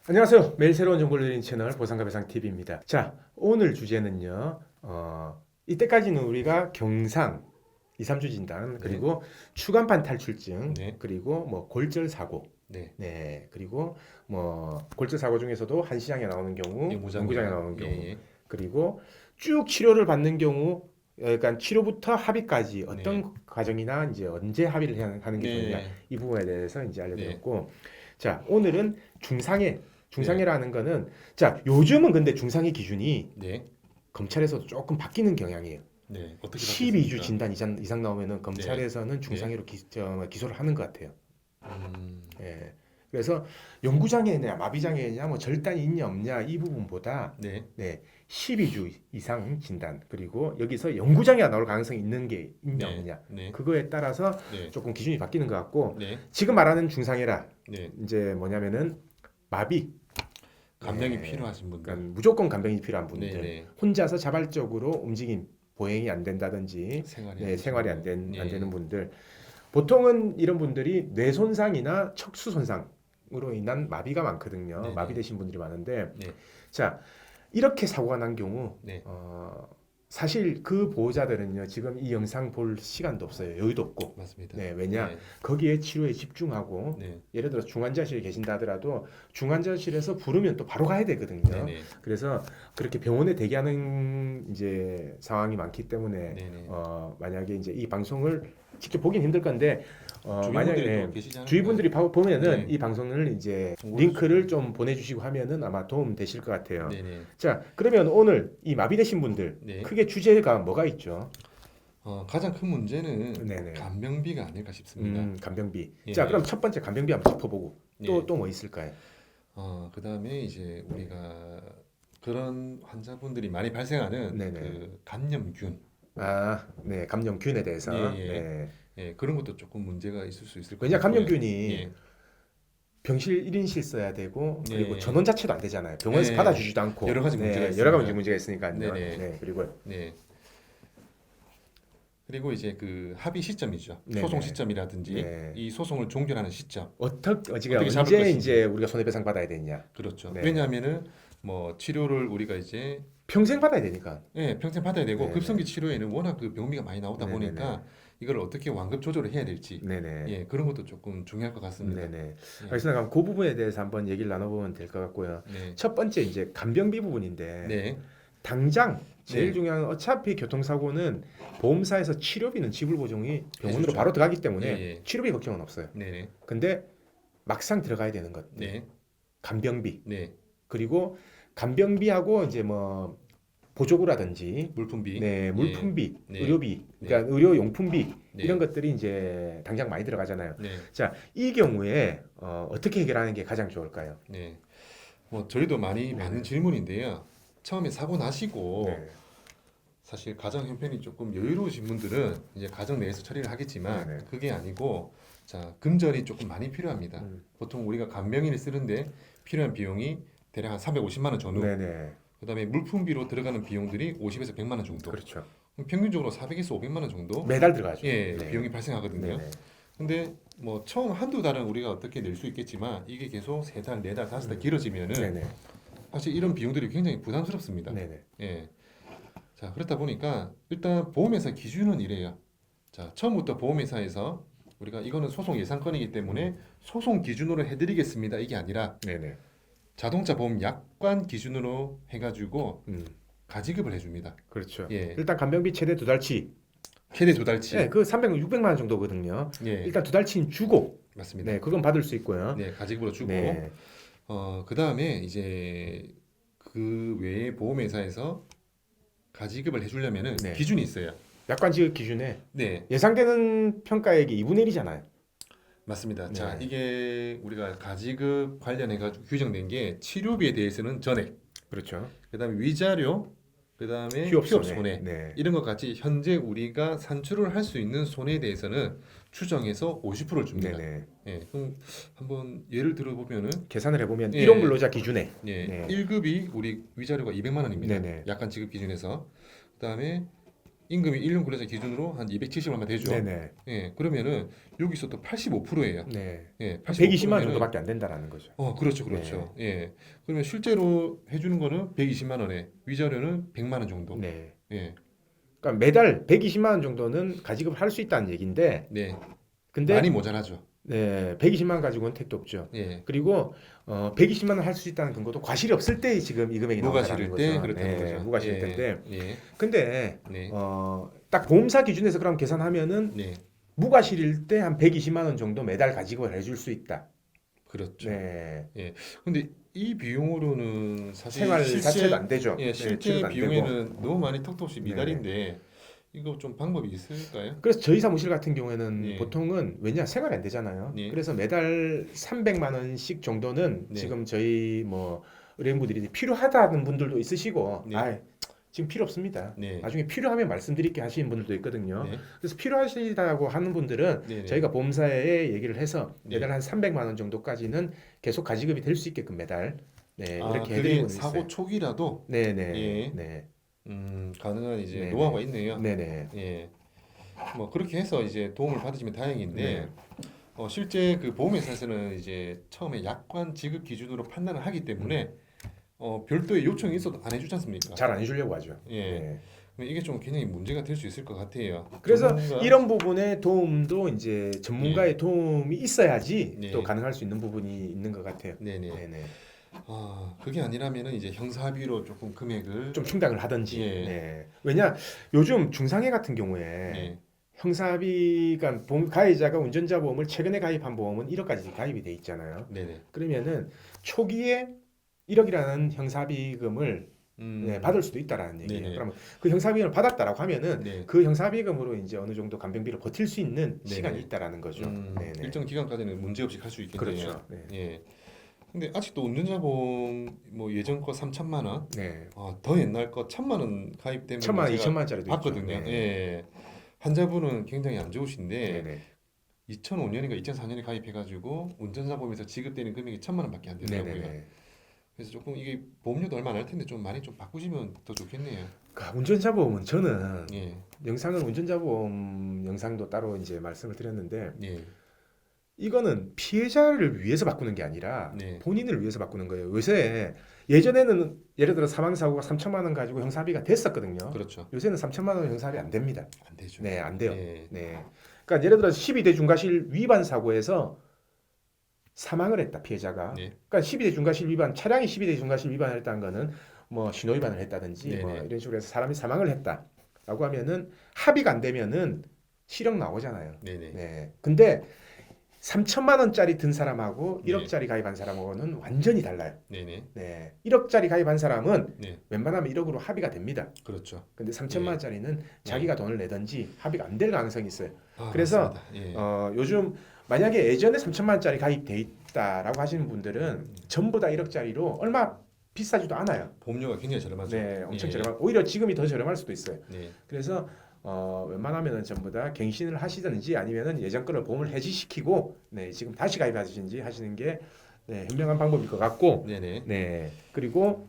안녕하세요. 매일 새로운 정보를 드리는 채널 보상과 배상 TV입니다. 자, 오늘 주제는요. 이때까지는 우리가 경상 2, 3주 진단, 네, 그리고 추간판 탈출증, 네, 그리고 뭐 골절 사고, 네. 네, 그리고 뭐 골절 사고 중에서도 한시장에 나오는 경우, 연구장에 연구장이나 나오는 예, 경우, 예. 그리고 쭉 치료를 받는 경우, 그러니까 치료부터 합의까지 네, 어떤 과정이나 이제 언제 합의를 하는 게 좋느냐 네, 이 부분에 대해서 이제 네, 알려드렸고, 자, 오늘은 중상해. 네, 중상해라는 거는 자, 요즘은 근데 중상해 기준이 네, 검찰에서도 조금 바뀌는 경향이에요. 네. 어떻게 12주 바뀌었습니까? 진단 이상 나오면은 네, 검찰에서는 네. 중상해로 기소를 하는 것 같아요. 음, 예. 그래서 연구장애냐, 마비장애냐, 뭐 절단이 있냐 없냐 이 부분보다 네, 네, 12주 이상 진단 그리고 여기서 연구장애가 나올 가능성이 있는 게 있냐 네, 없느냐 네, 그거에 따라서 네, 조금 기준이 바뀌는 것 같고 네, 지금 말하는 중상해라 네. 이제 뭐냐면은 마비 감량이 네. 필요하신 분들. 그러니까 무조건 간병이 필요한 네, 분들, 네. 혼자서 자발적으로 움직임, 보행이 안 된다든지, 생활이 안 네, 생활이 되시고. 안 되는 예, 분들, 보통은 이런 분들이 뇌 손상이나 척수 손상으로 인한 마비가 많거든요. 네, 네, 마비되신 분들이 많은데, 네, 자, 이렇게 사고가 난 경우, 네. 사실 그 보호자들은요, 지금 이 영상 볼 시간도 없어요. 여유도 없고. 맞습니다. 네, 왜냐? 네, 거기에 치료에 집중하고, 네, 예를 들어 중환자실에 계신다 하더라도 중환자실에서 부르면 또 바로 가야 네, 되거든요. 네, 그래서 그렇게 병원에 대기하는 이제 상황이 많기 때문에 네, 네. 만약에 이제 이 방송을 직접 보긴 힘들 건데 주변 만약에 분들이 또 계시지 주위 않을까요? 분들이 보면은 네, 이 방송을 이제 정보를 링크를 주시고. 좀 보내주시고 하면은 아마 도움 되실 것 같아요. 네, 네, 자, 그러면 오늘 이 마비되신 분들 네. 크게 주제가 뭐가 있죠? 가장 큰 문제는 네네. 간병비가 아닐까 싶습니다. 간병비. 예, 자, 그럼 예, 첫 번째 간병비 한번 짚어보고 예. 또 뭐 있을까요? 그다음에 이제 우리가 그런 환자분들이 많이 발생하는 네네. 그 감염균, 아, 네, 감염균에 예, 대해서. 예, 네. 예, 그런 것도 조금 문제가 있을 수 있을 것 왜냐 같고요. 감염균이 예, 병실 1인실 써야 되고 그리고 예, 전원 자체도 안 되잖아요. 병원에서 예, 받아주지도 않고. 여러 가지 문제가 네, 여러 가지 있습니다. 문제가 있으니까요. 네네, 네, 그리고 네. 그리고 이제 그 합의 시점이죠. 소송 네네. 시점이라든지 네. 이 소송을 종결하는 시점. 지금 어떻게 잡을 언제 것인지. 이제 우리가 손해배상 받아야 되냐? 그렇죠. 네. 왜냐하면은 뭐 치료를 우리가 이제 평생 받아야 되니까. 예, 평생 받아야 되고 네네. 급성기 치료에는 워낙 그 병비가 많이 나오다 네네네. 보니까 이걸 어떻게 완급 조절을 해야 될지 네네. 예, 그런 것도 조금 중요할 것 같습니다. 네네. 예, 알겠습니다. 그럼 그 부분에 대해서 한번 얘기를 나눠보면 될 것 같고요. 네, 첫 번째 이제 간병비 부분인데 네, 당장 제일 네, 중요한 건 어차피 교통사고는 보험사에서 치료비는 지불 보증이 병원으로 해주죠. 바로 들어가기 예, 때문에 예, 치료비 걱정은 없어요. 네, 네, 근데 막상 들어가야 되는 것들, 네, 간병비, 네, 그리고 간병비하고 이제 뭐 보조구라든지, 물품비, 네, 예, 물품비, 네, 의료비, 네, 그러니까 의료용품비 이런 네, 것들이 이제 당장 많이 들어가잖아요. 네, 자, 이 경우에 어떻게 해결하는 게 가장 좋을까요? 네. 뭐 저희도 많이 받는 네네. 질문인데요. 처음에 사고 나시고 네, 사실 가정 형편이 조금 여유로우신 분들은 이제 가정 내에서 처리를 하겠지만 네네. 그게 아니고 자 금전이 조금 많이 필요합니다. 음, 보통 우리가 간병인을 쓰는데 필요한 비용이 대략 한 350만 원 전후. 네네. 그다음에 물품비로 들어가는 비용들이 50에서 100만 원 정도. 그렇죠. 그럼 평균적으로 400에서 500만 원 정도 매달 들어가죠. 예 네, 비용이 발생하거든요. 네네. 근데 뭐 처음 한두 달은 우리가 어떻게 낼 수 있겠지만 이게 계속 세 달, 네 달, 다섯 달 길어지면은 네네. 사실 이런 비용들이 굉장히 부담스럽습니다. 네네. 예. 자, 그렇다 보니까 일단 보험회사 기준은 이래요. 자, 처음부터 보험회사에서 우리가 이거는 소송 예상건이기 때문에 소송 기준으로 해드리겠습니다. 이게 아니라 네네. 자동차 보험 약관 기준으로 해가지고 음, 가지급을 해줍니다. 그렇죠. 예, 일단 간병비 최대 두 달치. 최대 두 네, 달치. 그 300, 600만 원 정도거든요. 예, 일단 두 달치는 주고, 맞습니다. 네, 그건 받을 수 있고요. 네, 가지급으로 주고 네, 그 다음에 이제 그 외에 보험회사에서 가지급을 해주려면은 네. 기준이 있어요. 약관 지급 기준에 네, 예상되는 평가액이 2분의 1이잖아요. 맞습니다. 자, 네, 이게 우리가 가지급 관련해가지고 규정된 게 치료비에 대해서는 전액, 그렇죠. 그다음에 위자료, 그다음에 휴업 휴업 손해. 손해 네, 이런 것 같이 현재 우리가 산출을 할 수 있는 손해에 대해서는 추정해서 50%를 줍니다. 네네. 예, 그럼 한번 예를 들어 보면은 계산을 해보면 일용 예, 근로자 기준에, 예, 네, 1급이 우리 위자료가 200만 원입니다. 네네. 약관 지급 기준에서 그다음에 임금이 1년 근로자 기준으로 한 270 얼마 되죠. 네네. 예, 그러면은 여기서 또 85%예요. 네. 예, 120만 원 85%면은 정도밖에 안 된다라는 거죠. 그렇죠, 그렇죠. 예, 그러면 실제로 해주는 거는 120만 원에 위자료는 100만 원 정도. 네. 예, 그러니까 매달 120만 원 정도는 가지급을 할 수 있다는 얘기인데, 네, 근데 많이 모자라죠. 네, 120만 원 가지고는 택도 없죠. 예, 그리고 120만 원 할 수 있다는 근거도 과실이 없을 때 지금 이 금액이 무가 나온다는 실을 거죠. 때 그렇다는 네, 거죠. 무가 실을 예, 때인데, 예, 근데 네, 딱 보험사 기준에서 그럼 계산하면은 네, 무가 실일 때 한 120만 원 정도 매달 가지급을 해줄 수 있다. 그렇죠. 네, 근데 이 비용으로는 사실 생활 실제 자체도 안 되죠. 예, 네, 실제 치료도 안 되고. 비용에는 너무 많이 턱도 없이 네. 미달인데 이거 좀 방법이 있을까요? 그래서 저희 사무실 같은 경우에는 네. 보통은 왜냐 생활이 안 되잖아요. 네. 그래서 매달 300만 원씩 정도는 네. 지금 저희 뭐 의뢰인분들이 필요하다는 분들도 있으시고, 네. 아 지금 필요 없습니다. 네. 나중에 필요하면 말씀드릴게 하시는 분들도 있거든요. 네. 그래서 필요하시다고 하는 분들은 네. 네. 저희가 보험사에 얘기를 해서 네. 매달 한 300만 원 정도까지는 계속 가지급이 될 수 있게끔 매달 네, 이렇게 그게 해드리고 사고 있어요. 초기라도 네네. 예. 네. 가능한 이제 네네. 노하우가 있네요. 네네. 예. 뭐 그렇게 해서 이제 도움을 받으시면 다행인데 네. 실제 그 보험회사에서는 이제 처음에 약관 지급 기준으로 판단을 하기 때문에 별도의 요청이 있어도 안 해주지 않습니까? 잘 안 해주려고 하죠. 예. 네. 이게 좀 굉장히 문제가 될 수 있을 것 같아요. 그래서 전문가- 이런 부분의 도움도 이제 전문가의 도움이 있어야지 네. 또 가능할 수 있는 부분이 있는 것 같아요. 네네. 네네. 그게 아니라면은 이제 형사합의로 조금 금액을 좀 충당을 하든지. 예. 네. 왜냐 요즘 중상해 같은 경우에 네. 형사합의가 보험 가해자가 운전자 보험을 최근에 가입한 보험은 1억까지 가입이 돼 있잖아요. 네네. 그러면은 초기에 1억이라는 형사합의금을 네, 받을 수도 있다라는 얘기예요. 네네. 그러면 그 형사합의금을 받았다라고 하면은 네. 그 형사합의금으로 이제 어느 정도 간병비를 버틸 수 있는 네네. 시간이 있다라는 거죠. 네네. 일정 기간까지는 문제 없이 갈 수 있겠네요. 그렇죠. 네. 예. 근데 아직도 운전자 보험 뭐 예전 거 3천만 원, 네. 더 옛날 거 1천만 원 가입되면 1천만 원, 제가 2천만 원짜리도 봤거든요. 있죠. 네. 예. 환자분은 굉장히 안 좋으신데 네네. 2005년인가 2004년에 가입해가지고 운전자 보험에서 지급되는 금액이 1천만 원밖에 안 되더라고요. 네네네. 그래서 조금 이게 보험료도 얼마 안 할 텐데 좀 많이 좀 바꾸시면 더 좋겠네요. 운전자 보험은 저는 예, 영상은 운전자 보험 영상도 따로 이제 말씀을 드렸는데 예, 이거는 피해자를 위해서 바꾸는 게 아니라 네. 본인을 위해서 바꾸는 거예요. 요새 예전에는 예를 들어 사망 사고가 3천만 원 가지고 형사합의가 됐었거든요. 그렇죠. 요새는 3천만 원 형사합의 안 됩니다. 안 되죠. 네, 안 돼요. 예, 네. 그러니까 예를 들어 12대 중과실 위반 사고에서 사망을 했다 피해자가. 네. 그러니까 12대 중과실 위반 차량이 12대 중과실 위반을 했다는 거는 뭐 신호 위반을 했다든지 뭐 네네. 이런 식으로 해서 사람이 사망을 했다라고 하면은 합의가 안 되면은 실형 나오잖아요. 네네. 네. 근데 3천만 원짜리 든 사람하고 네. 1억짜리 가입한 사람하고는 완전히 달라요. 네네. 네. 1억짜리 가입한 사람은 네, 웬만하면 1억으로 합의가 됩니다. 그렇죠. 근데 3천만 원짜리는 자기가 돈을 내든지 합의가 안 될 가능성이 있어요. 아, 그래서 맞습니다. 예. 요즘 만약에 예전에 3천만 원짜리 가입돼 있다라고 하시는 분들은 전부 다 1억짜리로 얼마 비싸지도 않아요. 보험료가 굉장히 저렴하죠. 네, 엄청 예. 저렴한. 오히려 지금이 더 저렴할 수도 있어요. 네, 그래서 웬만하면은 전부 다 갱신을 하시든지 아니면은 예전 거를 보험을 해지시키고 네, 지금 다시 가입하시든지 하시는 게 네, 현명한 방법일 것 같고 네네. 네. 그리고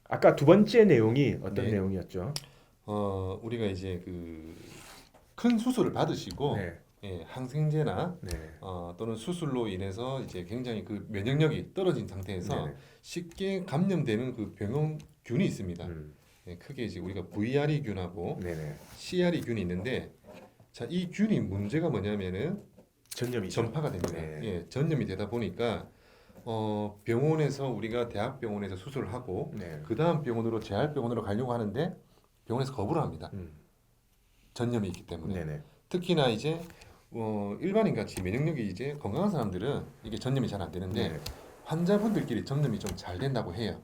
아까 두 번째 내용이 어떤 네. 내용이었죠? 우리가 이제 그 큰 수술을 받으시고 네. 예, 항생제나 네. 또는 수술로 인해서 이제 굉장히 그 면역력이 떨어진 상태에서 네네. 쉽게 감염되는 그 병원균이 있습니다. 예, 크게 이제 우리가 VRE균하고 네네. CRE균이 있는데 자, 이 균이 문제가 뭐냐면은 전염이죠. 전파가 됩니다. 네. 예, 전염이 되다 보니까 병원에서 우리가 대학병원에서 수술을 하고 네. 그 다음 병원으로 재활병원으로 가려고 하는데 병원에서 거부를 합니다. 전염이 있기 때문에. 네네. 특히나 이제 일반인 같이 면역력이 이제 건강한 사람들은 이게 전염이 잘 안 되는데 네. 환자분들끼리 전염이 좀 잘 된다고 해요.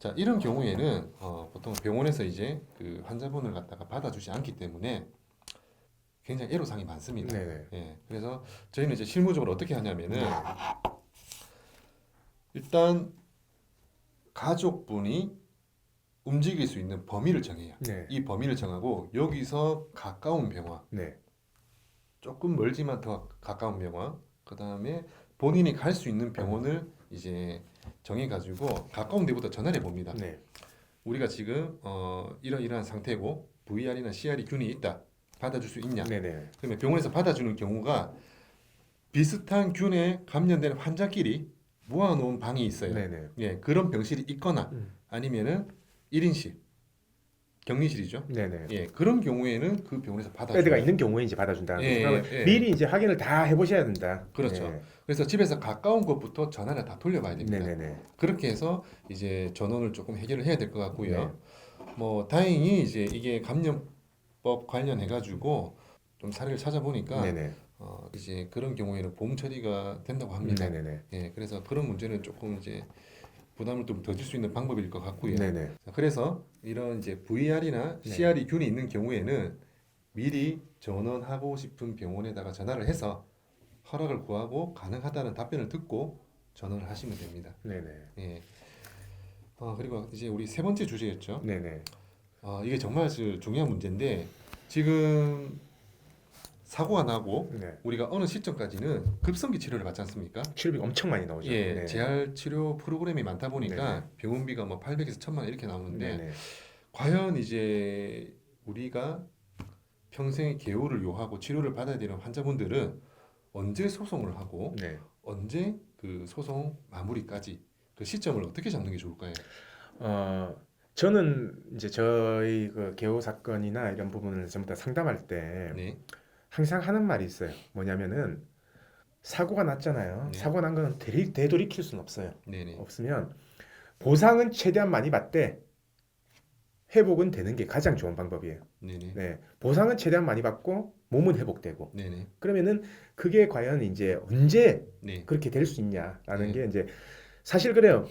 자, 이런 경우에는 보통 병원에서 이제 그 환자분을 갖다가 받아주지 않기 때문에 굉장히 애로사항이 많습니다. 네네. 예, 그래서 저희는 이제 실무적으로 어떻게 하냐면은 일단 가족분이 움직일 수 있는 범위를 정해요. 네. 이 범위를 정하고 여기서 가까운 병원, 네. 조금 멀지만 더 가까운 병원, 그 다음에 본인이 갈 수 있는 병원을 이제 정해가지고 가까운 데부터 전화를 해봅니다. 네. 우리가 지금 이러이러한 상태고 VR이나 CR이 균이 있다. 받아줄 수 있냐? 네네. 그러면 병원에서 받아주는 경우가 비슷한 균에 감염된 환자끼리 모아놓은 방이 있어요. 네네. 예, 그런 병실이 있거나 음. 아니면은 1인실, 격리실이죠. 네네. 예, 그런 경우에는 그 병원에서 받아줘요. 베드가 있는 경우에 이제 받아준다는 예, 거죠. 그러면 예, 예. 미리 이제 확인을 다 해보셔야 된다. 그렇죠. 네. 그래서 집에서 가까운 곳부터 전화를 다 돌려봐야 됩니다. 네네네. 그렇게 해서 이제 전원을 조금 해결을 해야 될 것 같고요. 네. 뭐 다행히 이제 이게 감염법 관련해 가지고 좀 사례를 찾아보니까 네네. 이제 그런 경우에는 보험 처리가 된다고 합니다. 네네네. 예, 그래서 그런 문제는 조금 이제 부담을 좀 더 줄 수 있는 방법일 것 같고요. 네네. 자, 그래서 이런 이제 VR이나 네. CR이 균이 있는 경우에는 미리 전원하고 싶은 병원에다가 전화를 해서 허락을 구하고 가능하다는 답변을 듣고 전원을 하시면 됩니다. 네네. 예. 그리고 이제 우리 세 번째 주제였죠. 네네. 이게 정말 중요한 문제인데 지금 사고가 나고 네. 우리가 어느 시점까지는 급성기 치료를 받지 않습니까? 치료비가 엄청 많이 나오죠. 예, 네. 재활 치료 프로그램이 많다 보니까 네네. 병원비가 뭐 800에서 1000만 원 이렇게 나오는데 네네. 과연 이제 우리가 평생의 개요를 요하고 치료를 받아야 되는 환자분들은 언제 소송을 하고 네. 언제 그 소송 마무리까지 그 시점을 어떻게 잡는 게 좋을까요? 저는 이제 저희 그 개호 사건이나 이런 부분을 전부 다 상담할 때 네, 항상 하는 말이 있어요. 뭐냐면은 사고가 났잖아요. 네. 사고 난 거는 되돌이킬 수는 없어요. 네네, 없으면 보상은 최대한 많이 받되 회복은 되는 게 가장 좋은 방법이에요. 네네, 네. 보상은 최대한 많이 받고 몸은 회복되고 네네, 그러면은 그게 과연 이제 언제 네, 그렇게 될 수 있냐라는 네. 게 이제 사실 그래요.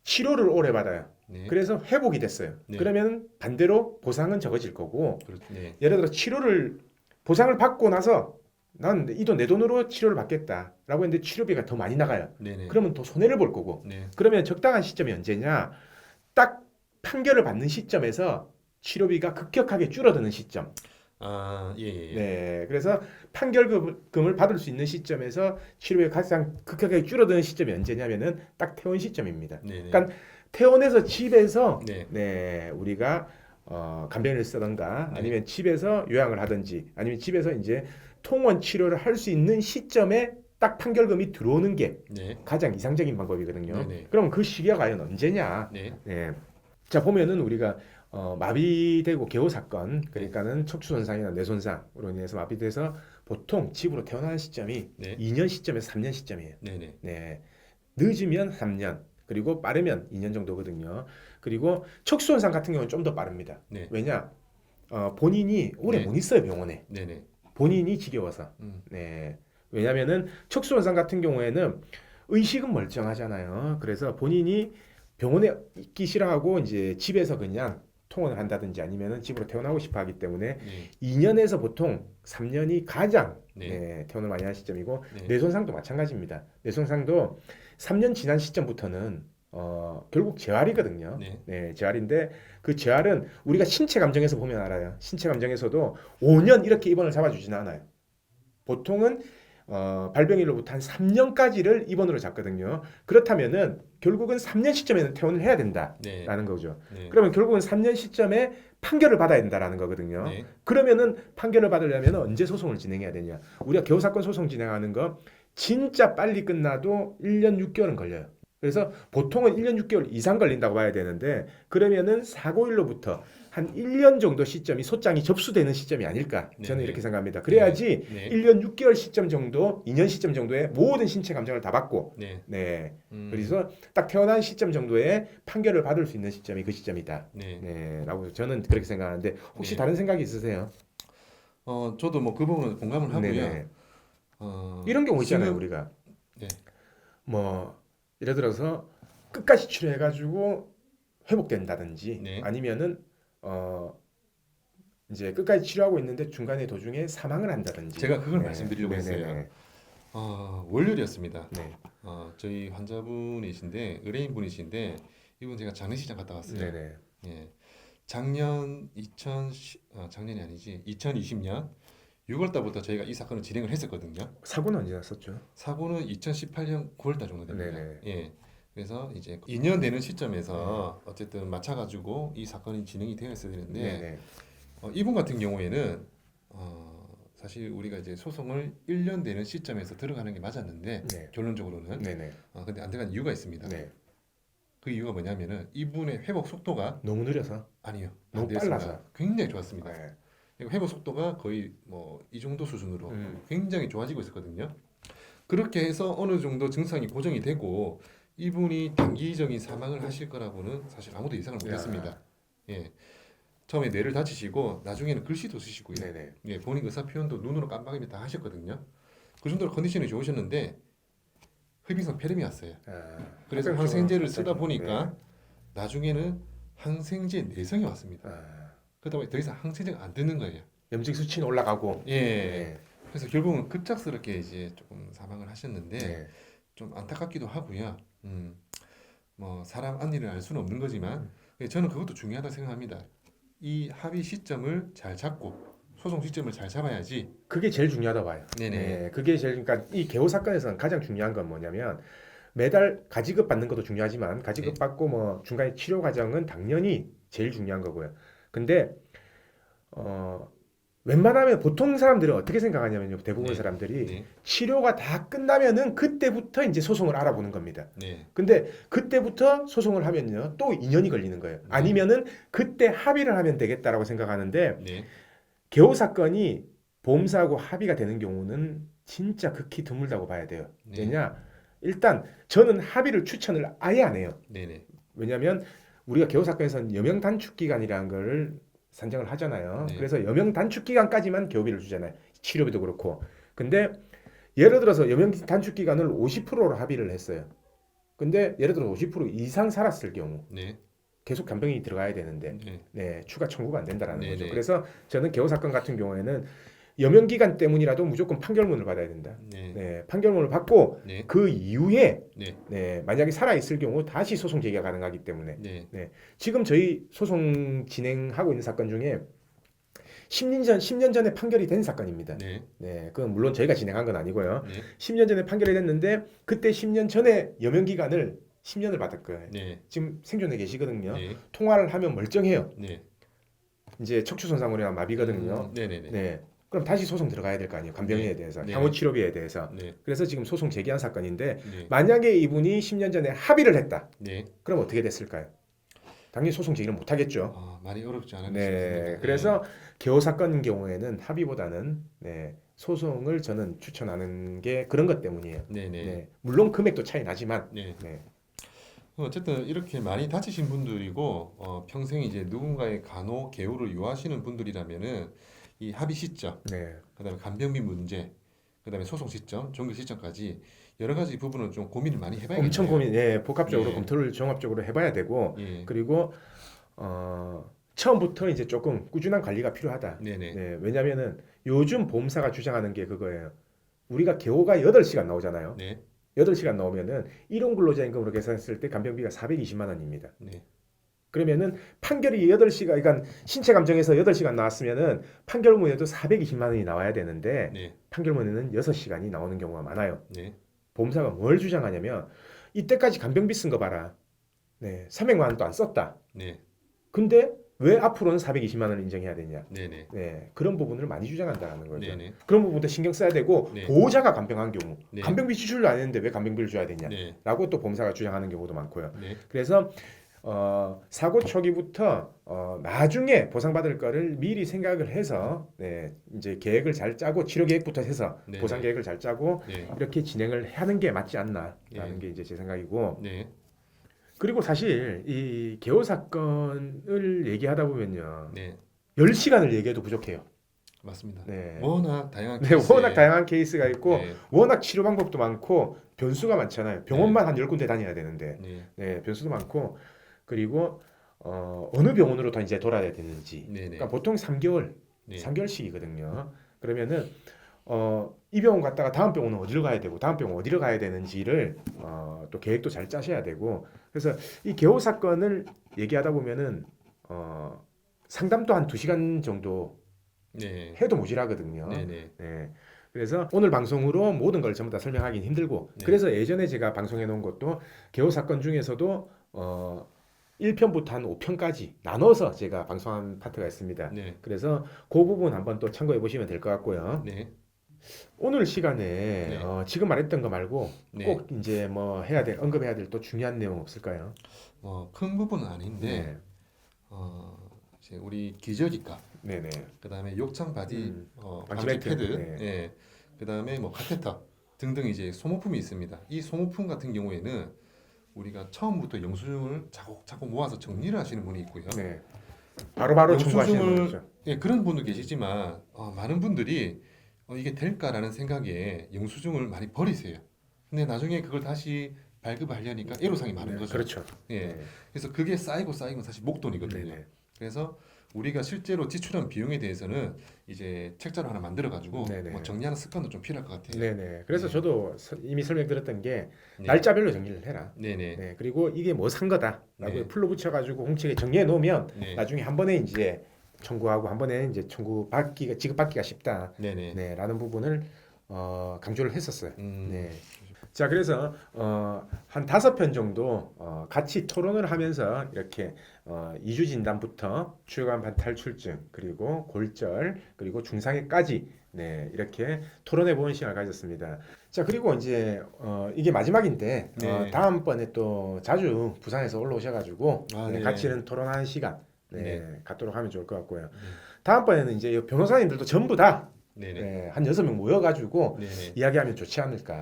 치료를 오래 받아요. 네, 그래서 회복이 됐어요. 네. 그러면 반대로 보상은 적어질 거고 네, 예를 들어 치료를 보상을 받고 나서 난 이 돈 내 돈으로 치료를 받겠다라고 했는데 치료비가 더 많이 나가요. 네네, 그러면 더 손해를 볼 거고 네, 그러면 적당한 시점이 언제냐? 딱 판결을 받는 시점에서 치료비가 급격하게 줄어드는 시점. 예, 예, 예. 네, 그래서 판결금을 받을 수 있는 시점에서 치료비가 가장 급격하게 줄어드는 시점이 언제냐면은 딱 퇴원 시점입니다. 네네, 그러니까 퇴원해서 집에서 네, 네, 우리가 간병인을 쓰던가 네. 아니면 집에서 요양을 하든지 아니면 집에서 이제 통원 치료를 할 수 있는 시점에 딱 판결금이 들어오는 게 네, 가장 이상적인 방법이거든요. 네네. 그럼 그 시기가 과연 언제냐? 네, 네. 자 보면은 우리가 마비되고 개호 사건 그러니까는 척추 손상이나 뇌 손상으로 인해서 마비돼서 보통 집으로 퇴원하는 시점이 네, 2년 시점에서 3년 시점이에요. 네네, 네. 늦으면 3년, 그리고 빠르면 2년 정도거든요. 그리고 척수 손상 같은 경우는 좀 더 빠릅니다. 네, 왜냐? 본인이 오래 네. 못 있어요, 병원에. 네네, 본인이 지겨워서. 네. 왜냐면은 척수 손상 같은 경우에는 의식은 멀쩡하잖아요. 그래서 본인이 병원에 있기 싫어하고 이제 집에서 그냥 통원을 한다든지 아니면은 집으로 퇴원하고 싶어 하기 때문에 네, 2년에서 보통 3년이 가장 네, 네, 퇴원을 많이 하는 시점이고 네, 뇌손상도 마찬가지입니다. 뇌손상도 3년 지난 시점부터는 결국 재활이거든요. 네, 네, 재활인데 그 재활은 우리가 신체 감정에서 보면 알아요. 신체 감정에서도 5년 이렇게 입원을 잡아주지는 않아요. 보통은 발병일로부터 한 3년까지를 입원으로 잡거든요. 그렇다면은 결국은 3년 시점에는 퇴원을 해야 된다라는 네, 거죠. 네, 그러면 결국은 3년 시점에 판결을 받아야 된다라는 거거든요. 네, 그러면은 판결을 받으려면 언제 소송을 진행해야 되냐? 우리가 개호사건 소송 진행하는 거 진짜 빨리 끝나도 1년 6개월은 걸려요. 그래서 보통은 1년 6개월 이상 걸린다고 봐야 되는데 그러면은 사고일로부터 한 1년 정도 시점이 소장이 접수되는 시점이 아닐까 저는 네, 이렇게 생각합니다. 그래야지 네, 1년 6개월 시점 정도, 2년 시점 정도의 모든 신체 감정을 다 받고 네, 네. 그래서 딱 태어난 시점 정도의 판결을 받을 수 있는 시점이 그 시점이다. 네. 네, 라고 저는 그렇게 생각하는데 혹시 네. 다른 생각이 있으세요? 저도 뭐 그 부분은 공감을 하고요. 네네. 어, 이런 경우 있잖아요, 지금- 우리가. 네, 뭐 예를 들어서 끝까지 치료해가지고 회복된다든지 네. 아니면은 이제 끝까지 치료하고 있는데 중간에 도중에 사망을 한다든지. 제가 그걸 네. 말씀드리려고 네네네. 했어요. 월요일이었습니다. 네. 저희 환자분이신데 의뢰인 분이신데 이분 제가 장례식장 갔다 왔어요. 네네. 예, 작년이 아니지 2020년 6월 달부터 저희가 이 사건을 진행을 했었거든요. 사고는 언제 났었죠? 사고는 2018년 9월 달 정도 됩니다. 네네. 예. 그래서 이제 2년 되는 시점에서 어쨌든 맞춰가지고 이 사건이 진행이 되어 있어야 되는데 네네. 이분 같은 경우에는 사실 우리가 이제 소송을 1년 되는 시점에서 들어가는 게 맞았는데 네. 결론적으로는 네네. 근데 안 들어간 이유가 있습니다. 네. 그 이유가 뭐냐면은 이분의 회복 속도가 너무 느려서. 아니요. 너무 반대였습니다. 빨라서. 굉장히 좋았습니다. 네. 그리고 회복 속도가 거의 뭐 이 정도 수준으로 음. 굉장히 좋아지고 있었거든요. 그렇게 해서 어느 정도 증상이 고정이 되고 이분이 단기적인 사망을 하실 거라고는 사실 아무도 예상을 못했습니다. 예, 처음에 뇌를 다치시고 나중에는 글씨도 쓰시고요. 네네. 예, 본인 의사 표현도 눈으로 깜빡이면 다 하셨거든요. 그 정도로 컨디션이 좋으셨는데 흡인성 폐렴이 왔어요. 그래서 합병증은 항생제를 쓰다 갑자기- 보니까 나중에는 항생제 내성이 왔습니다. 네. 그러다 보니 더 이상 항생제가 안 되는 거예요. 염증 수치는 올라가고. 예. 네. 그래서 결국은 급작스럽게 이제 조금 사망을 하셨는데 네. 좀 안타깝기도 하고요. 뭐 사람 앞일을 알 수는 없는 거지만 저는 그것도 중요하다 생각합니다. 이 합의 시점을 잘 잡고 소송 시점을 잘 잡아야지. 그게 제일 중요하다고 봐요. 네네. 네, 그게 제일 그러니까 이 개호 사건에서는 가장 중요한 건 뭐냐면 매달 가지급 받는 것도 중요하지만 가지급 네. 받고 뭐 중간에 치료 과정은 당연히 제일 중요한 거고요. 근데 웬만하면 보통 사람들은 어떻게 생각하냐면요. 대부분 네. 사람들이 네. 치료가 다 끝나면은 그때부터 이제 소송을 알아보는 겁니다. 네. 근데 그때부터 소송을 하면요. 또 2년이 걸리는 거예요. 아니면은 그때 합의를 하면 되겠다라고 생각하는데 네. 개호 사건이 보험사하고 합의가 되는 경우는 진짜 극히 드물다고 봐야 돼요. 네. 왜냐? 일단 저는 합의를 추천을 아예 안 해요. 네네. 왜냐하면 우리가 개호 사건에서는 여명 단축 기간이라는 걸 산정을 하잖아요. 네. 그래서 여명 단축 기간까지만 개호비를 주잖아요. 치료비도 그렇고. 근데 예를 들어서 여명 단축 기간을 50%로 합의를 했어요. 근데 예를 들어 50% 이상 살았을 경우 네. 계속 간병인이 들어가야 되는데 네. 네, 추가 청구가 안 된다라는 네네. 거죠. 그래서 저는 개호 사건 같은 경우에는 여명 기간 때문이라도 무조건 판결문을 받아야 된다. 네. 네, 판결문을 받고 네. 그 이후에 네. 네, 만약에 살아 있을 경우 다시 소송 제기가 가능하기 때문에 네. 지금 저희 소송 진행하고 있는 사건 중에 10년 전에 판결이 된 사건입니다. 네. 네, 그건 물론 저희가 진행한 건 아니고요. 네. 10년 전에 판결이 됐는데 그때 10년 전에 여명 기간을 10년을 받을 거예요. 네. 지금 생존해 계시거든요. 네. 통화를 하면 멀쩡해요. 네. 이제 척추 손상으로나 마비거든요. 네네네. 네. 그럼 다시 소송 들어가야 될 거 아니에요. 간병인에 대해서, 네. 향후 치료비에 대해서. 네. 그래서 지금 소송 제기한 사건인데 네. 만약에 이분이 10년 전에 합의를 했다. 네. 그럼 어떻게 됐을까요? 당연히 소송 제기는 못 하겠죠. 많이 어렵지 않을까 네. 싶습니다. 그래서 개호 사건 경우에는 합의보다는 네, 소송을 저는 추천하는 게 그런 것 때문이에요. 네네. 네. 물론 금액도 차이 나지만 네. 네. 어쨌든 이렇게 많이 다치신 분들이고 평생 이제 누군가의 간호 개호를 요하시는 분들이라면은 이 합의 시점, 네. 그다음에 간병비 문제, 그다음에 소송 시점, 종결 시점까지 여러 가지 부분은 좀 고민을 많이 해봐야겠네요. 엄청 고민, 예, 복합적으로 네. 검토를 종합적으로 해봐야 되고 예. 그리고 처음부터 이제 조금 꾸준한 관리가 필요하다. 네네. 네, 왜냐면은 요즘 보험사가 주장하는 게 그거예요. 우리가 개호가 8시간 나오잖아요. 네. 8시간 나오면은 일용 근로자 임금으로 계산했을 때 간병비가 420만 원입니다. 네. 그러면은 판결이 8시간, 그러니까 신체 감정에서 8시간 나왔으면은 판결문에도 420만 원이 나와야 되는데 네. 판결문에는 6시간이 나오는 경우가 많아요. 네. 보험사가 뭘 주장하냐면 이때까지 간병비 쓴 거 봐라. 네, 300만 원도 안 썼다. 네. 근데 왜 앞으로는 420만 원을 인정해야 되냐? 네네. 네, 그런 부분을 많이 주장한다는 거죠. 네네. 그런 부분도 신경 써야 되고 네. 보호자가 간병한 경우 네. 간병비 지출도 안 했는데 왜 간병비를 줘야 되냐? 네. 라고 또 보험사가 주장하는 경우도 많고요. 네. 그래서 사고 초기부터 나중에 보상받을 거를 미리 생각을 해서 네, 이제 계획을 잘 짜고 치료 계획부터 해서 네. 보상 계획을 잘 짜고 네. 이렇게 진행을 하는 게 맞지 않나라는 네. 게 이제 제 생각이고 네. 그리고 사실 이 개호 사건을 얘기하다 보면요. 네. 10시간을 얘기해도 부족해요. 맞습니다. 네. 워낙 다양한 네, 케이스에 워낙 다양한 케이스가 있고 네. 워낙 치료 방법도 많고 변수가 많잖아요. 병원만 한 10군데 다녀야 되는데 네. 네, 변수도 많고 그리고 어느 병원으로 더 이제 돌아야 되는지 네네. 그러니까 보통 3개월 네. 3개월씩이거든요. 그러면은 이 병원 갔다가 다음 병원은 어디로 가야 되고 다음 병원 어디로 가야 되는지를 또 계획도 잘 짜셔야 되고 그래서 이 개호 사건을 얘기하다 보면은 상담도 한 2시간 정도 네. 해도 모자라거든요. 네네. 네. 그래서 오늘 방송으로 모든 걸 전부 다 설명하기는 힘들고 네. 그래서 예전에 제가 방송해 놓은 것도 개호 사건 중에서도 1편부터 한 5편까지 나눠서 제가 방송한 파트가 있습니다. 네. 그래서 그 부분 한번 또 참고해 보시면 될 것 같고요. 네. 오늘 시간에 네. 지금 말했던 거 말고 네. 꼭 이제 뭐 해야 될 언급해야 될 또 중요한 내용 없을까요? 큰 부분은 아닌데 네, 이제 우리 기저귀값, 네네. 그다음에 욕창 바디 방지 방지 매트, 패드, 네. 예. 그다음에 뭐 카테터 등등 이제 소모품이 있습니다. 이 소모품 같은 경우에는 우리가 처음부터 영수증을 차곡차곡 모아서 정리를 하시는 분이 있고요. 네. 바로바로 청구하시는 영수증을- 거죠. 예, 그런 분도 계시지만 많은 분들이 이게 될까라는 생각에 영수증을 많이 버리세요. 근데 나중에 그걸 다시 발급하려니까 애로사항이 많은 네, 거죠. 그렇죠. 예. 네. 그래서 그게 쌓이고 쌓이고 사실 목돈이거든요. 네네. 그래서 우리가 실제로 지출한 비용에 대해서는 이제 책자로 하나 만들어 가지고 네네. 뭐 정리하는 습관도 좀 필요할 것 같아요. 네네. 그래서 네. 저도 이미 설명드렸던 게 네. 날짜별로 정리를 해라. 네네. 네. 그리고 이게 뭐 산 거다라고 네. 풀로 붙여가지고 홍책에 정리해 놓으면 네. 나중에 한 번에 이제 청구하고 한 번에 이제 청구받기가 지급받기가 쉽다. 네네. 네, 라는 부분을 강조를 했었어요. 음. 네. 자, 그래서 한 5편 정도 같이 토론을 하면서 이렇게 이주 진단부터 추간 반탈출증 그리고 골절 그리고 중상해까지 네, 이렇게 토론해 보는 시간을 가졌습니다. 자, 그리고 이제 이게 마지막인데 네. 다음번에 또 자주 부산에서 올라오셔가지고 네, 네. 같이는 토론하는 시간 네, 네. 갖도록 하면 좋을 것 같고요. 다음번에는 이제 이 변호사님들도 전부 다 네네. 네, 한 6명 모여가지고 네네. 이야기하면 좋지 않을까.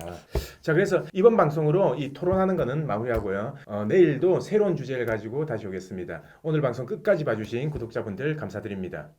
자, 그래서 이번 방송으로 이 토론하는 거는 마무리하고요. 내일도 새로운 주제를 가지고 다시 오겠습니다. 오늘 방송 끝까지 봐주신 구독자분들 감사드립니다.